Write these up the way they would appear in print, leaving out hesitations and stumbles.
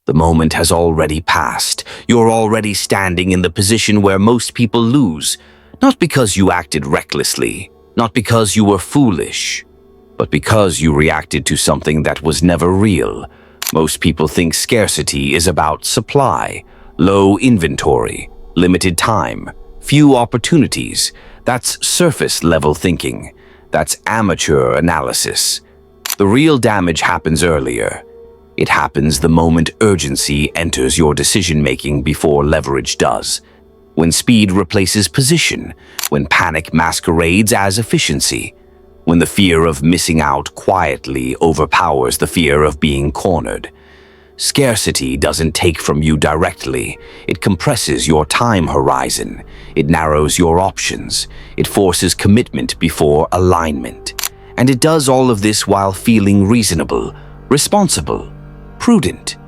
The moment has already passed. You're already standing in the position where most people lose, not because you acted recklessly, not because you were foolish, but because you reacted to something that was never real. Most people think scarcity is about supply, low inventory, limited time, few opportunities. That's surface-level thinking. That's amateur analysis. The real damage happens earlier. It happens the moment urgency enters your decision-making before leverage does. When speed replaces position, when panic masquerades as efficiency, when the fear of missing out quietly overpowers the fear of being cornered. Scarcity doesn't take from you directly. It compresses your time horizon. It narrows your options. It forces commitment before alignment. And it does all of this while feeling reasonable, responsible, prudent.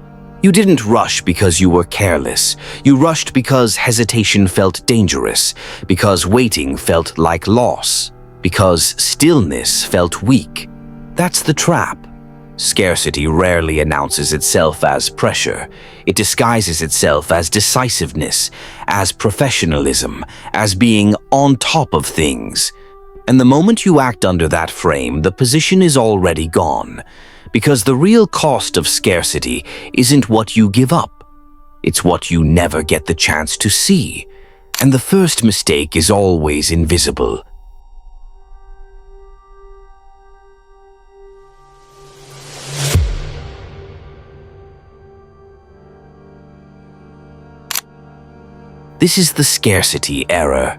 You didn't rush because you were careless. You rushed because hesitation felt dangerous, because waiting felt like loss, because stillness felt weak. That's the trap. Scarcity rarely announces itself as pressure. It disguises itself as decisiveness, as professionalism, as being on top of things. And the moment you act under that frame, the position is already gone. Because the real cost of scarcity isn't what you give up. It's what you never get the chance to see. And the first mistake is always invisible. This is the scarcity error,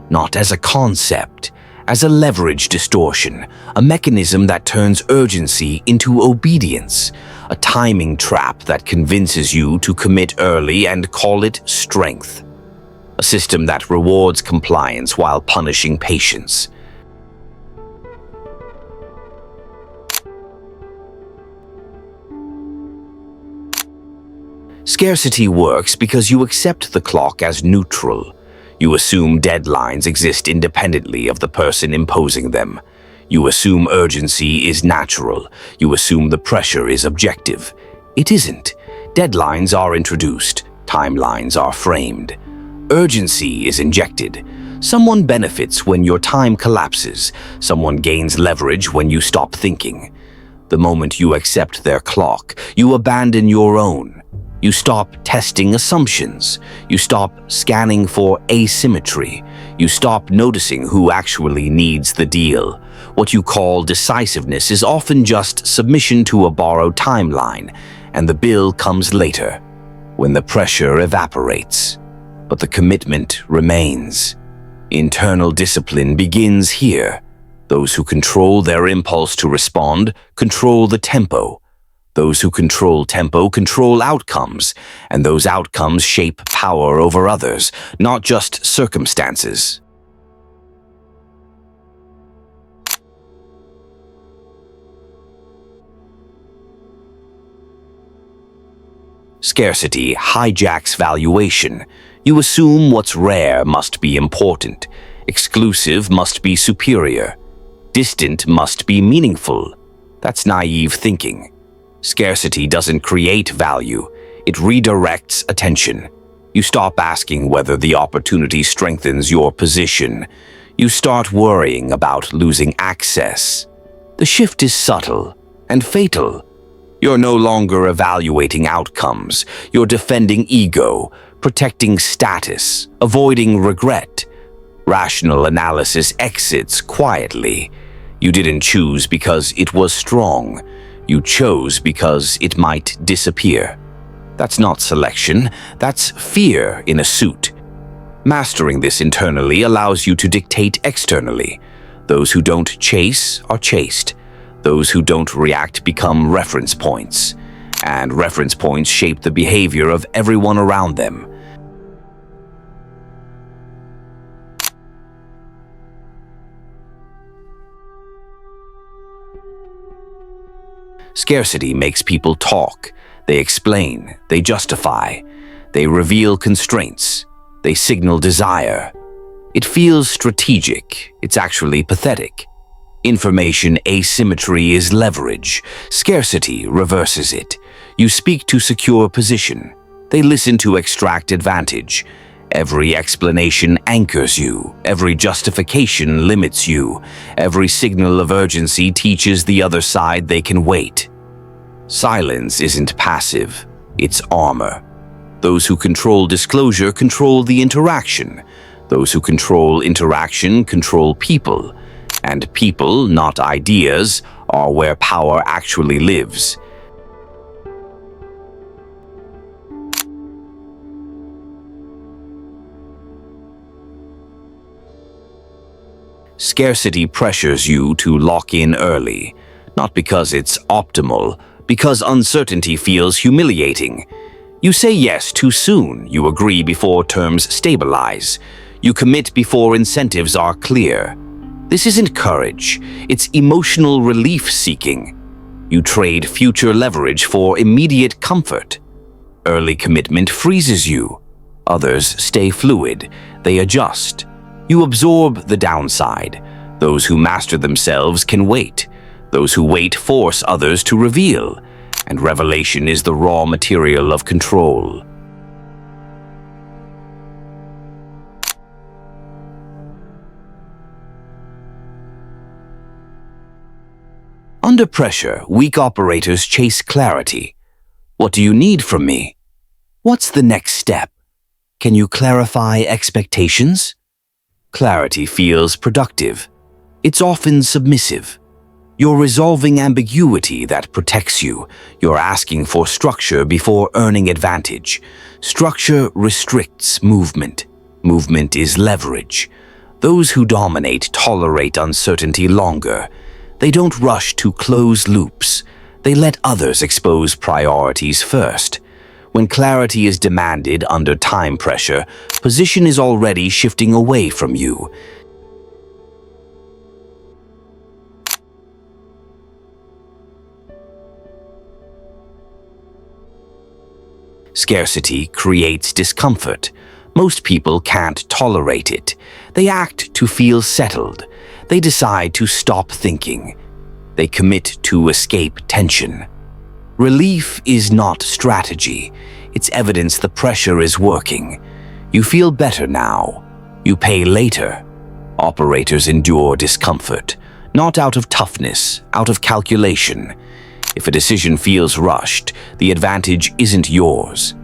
not as a concept, as a leverage distortion, a mechanism that turns urgency into obedience, a timing trap that convinces you to commit early and call it strength, a system that rewards compliance while punishing patience. Scarcity works because you accept the clock as neutral. You assume deadlines exist independently of the person imposing them. You assume urgency is natural. You assume the pressure is objective. It isn't. Deadlines are introduced. Timelines are framed. Urgency is injected. Someone benefits when your time collapses. Someone gains leverage when you stop thinking. The moment you accept their clock, you abandon your own. You stop testing assumptions. You stop scanning for asymmetry. You stop noticing who actually needs the deal. What you call decisiveness is often just submission to a borrowed timeline, and the bill comes later, when the pressure evaporates. But the commitment remains. Internal discipline begins here. Those who control their impulse to respond control the tempo. Those who control tempo control outcomes, and those outcomes shape power over others, not just circumstances. Scarcity hijacks valuation. You assume what's rare must be important, exclusive must be superior, distant must be meaningful. That's naive thinking. Scarcity doesn't create value, it redirects attention. You stop asking whether the opportunity strengthens your position. You start worrying about losing access. The shift is subtle and fatal. You're no longer evaluating outcomes. You're defending ego, protecting status, avoiding regret. Rational analysis exits quietly. You didn't choose because it was strong. You chose because it might disappear. That's not selection, that's fear in a suit. Mastering this internally allows you to dictate externally. Those who don't chase are chased. Those who don't react become reference points. And reference points shape the behavior of everyone around them. Scarcity makes people talk. They explain, they justify, they reveal constraints, they signal desire. It feels strategic, it's actually pathetic. Information asymmetry is leverage. Scarcity reverses it. You speak to secure position. They listen to extract advantage. Every explanation anchors you. Every justification limits you. Every signal of urgency teaches the other side they can wait. Silence isn't passive, it's armor. Those who control disclosure control the interaction. Those who control interaction control people. And people, not ideas, are where power actually lives. Scarcity pressures you to lock in early, not because it's optimal, because uncertainty feels humiliating. You say yes too soon, you agree before terms stabilize, you commit before incentives are clear. This isn't courage, it's emotional relief seeking. You trade future leverage for immediate comfort. Early commitment freezes you. Others stay fluid, they adjust. You absorb the downside. Those who master themselves can wait. Those who wait force others to reveal. And revelation is the raw material of control. Under pressure, weak operators chase clarity. What do you need from me? What's the next step? Can you clarify expectations? Clarity feels productive. It's often submissive. You're resolving ambiguity that protects you. You're asking for structure before earning advantage. Structure restricts movement. Movement is leverage. Those who dominate tolerate uncertainty longer. They don't rush to close loops. They let others expose priorities first. When clarity is demanded under time pressure, position is already shifting away from you. Scarcity creates discomfort. Most people can't tolerate it. They act to feel settled. They decide to stop thinking. They commit to escape tension. Relief is not strategy. It's evidence the pressure is working. You feel better now. You pay later. Operators endure discomfort, not out of toughness, out of calculation. If a decision feels rushed, the advantage isn't yours.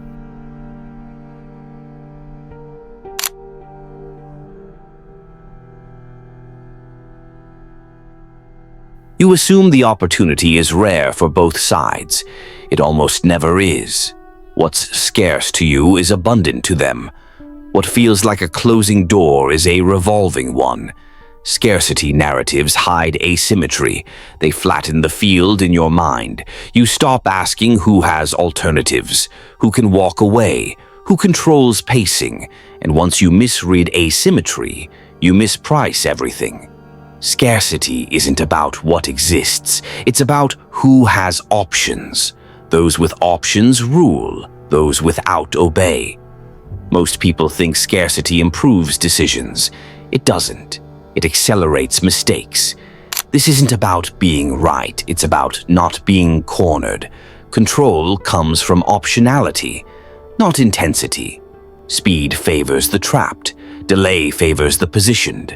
You assume the opportunity is rare for both sides. It almost never is. What's scarce to you is abundant to them. What feels like a closing door is a revolving one. Scarcity narratives hide asymmetry. They flatten the field in your mind. You stop asking who has alternatives, who can walk away, who controls pacing, and once you misread asymmetry, you misprice everything. Scarcity isn't about what exists, it's about who has options. Those with options rule, those without obey. Most people think scarcity improves decisions. It doesn't. It accelerates mistakes. This isn't about being right, it's about not being cornered. Control comes from optionality, not intensity. Speed favors the trapped, delay favors the positioned.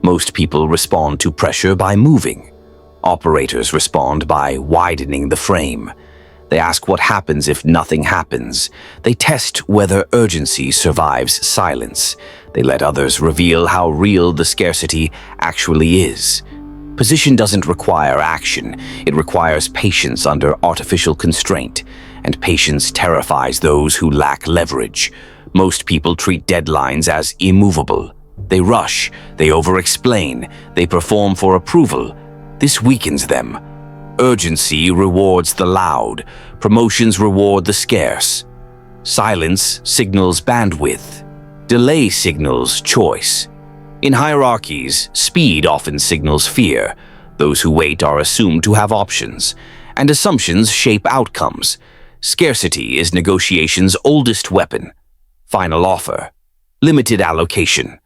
Most people respond to pressure by moving. Operators respond by widening the frame. They ask what happens if nothing happens. They test whether urgency survives silence. They let others reveal how real the scarcity actually is. Position doesn't require action. It requires patience under artificial constraint. And patience terrifies those who lack leverage. Most people treat deadlines as immovable. They rush, they over-explain, they perform for approval. This weakens them. Urgency rewards the loud, promotions reward the scarce. Silence signals bandwidth. Delay signals choice. In hierarchies, speed often signals fear. Those who wait are assumed to have options, and assumptions shape outcomes. Scarcity is negotiation's oldest weapon. Final offer. Limited allocation.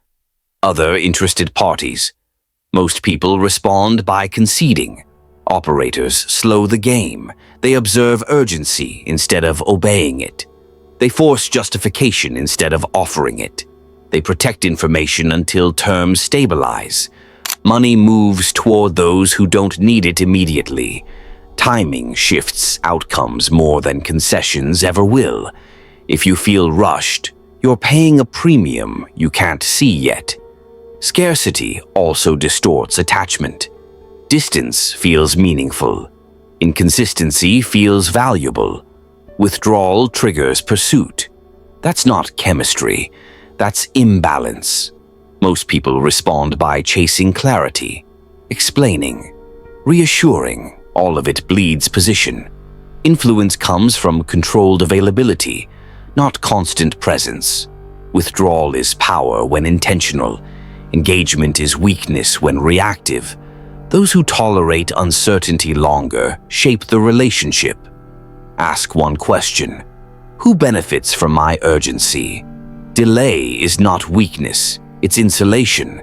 Other interested parties. Most people respond by conceding. Operators slow the game. They observe urgency instead of obeying it. They force justification instead of offering it. They protect information until terms stabilize. Money moves toward those who don't need it immediately. Timing shifts outcomes more than concessions ever will. If you feel rushed, you're paying a premium you can't see yet. Scarcity also distorts attachment. Distance feels meaningful. Inconsistency feels valuable. Withdrawal triggers pursuit. That's not chemistry. That's imbalance. Most people respond by chasing clarity, explaining, reassuring. All of it bleeds position. Influence comes from controlled availability, not constant presence. Withdrawal is power when intentional. Engagement is weakness when reactive. Those who tolerate uncertainty longer shape the relationship. Ask one question: who benefits from my urgency? Delay is not weakness, it's insulation.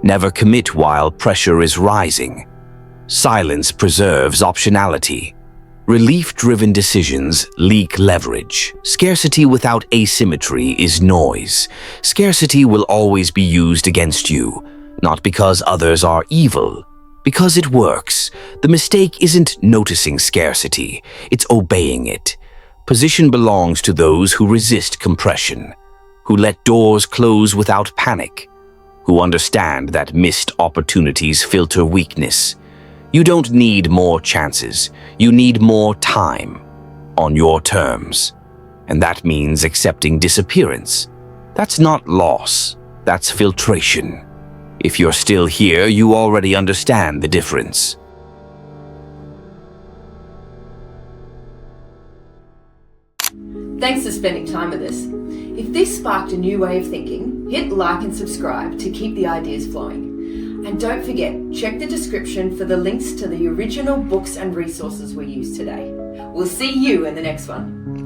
Never commit while pressure is rising. Silence preserves optionality. Relief-driven decisions leak leverage. Scarcity without asymmetry is noise. Scarcity will always be used against you, not because others are evil, because it works. The mistake isn't noticing scarcity, it's obeying it. Position belongs to those who resist compression, who let doors close without panic, who understand that missed opportunities filter weakness. You don't need more chances, you need more time, on your terms. And that means accepting disappearance. That's not loss, that's filtration. If you're still here, you already understand the difference. Thanks for spending time with us. If this sparked a new way of thinking, hit like and subscribe to keep the ideas flowing. And don't forget, check the description for the links to the original books and resources we used today. We'll see you in the next one.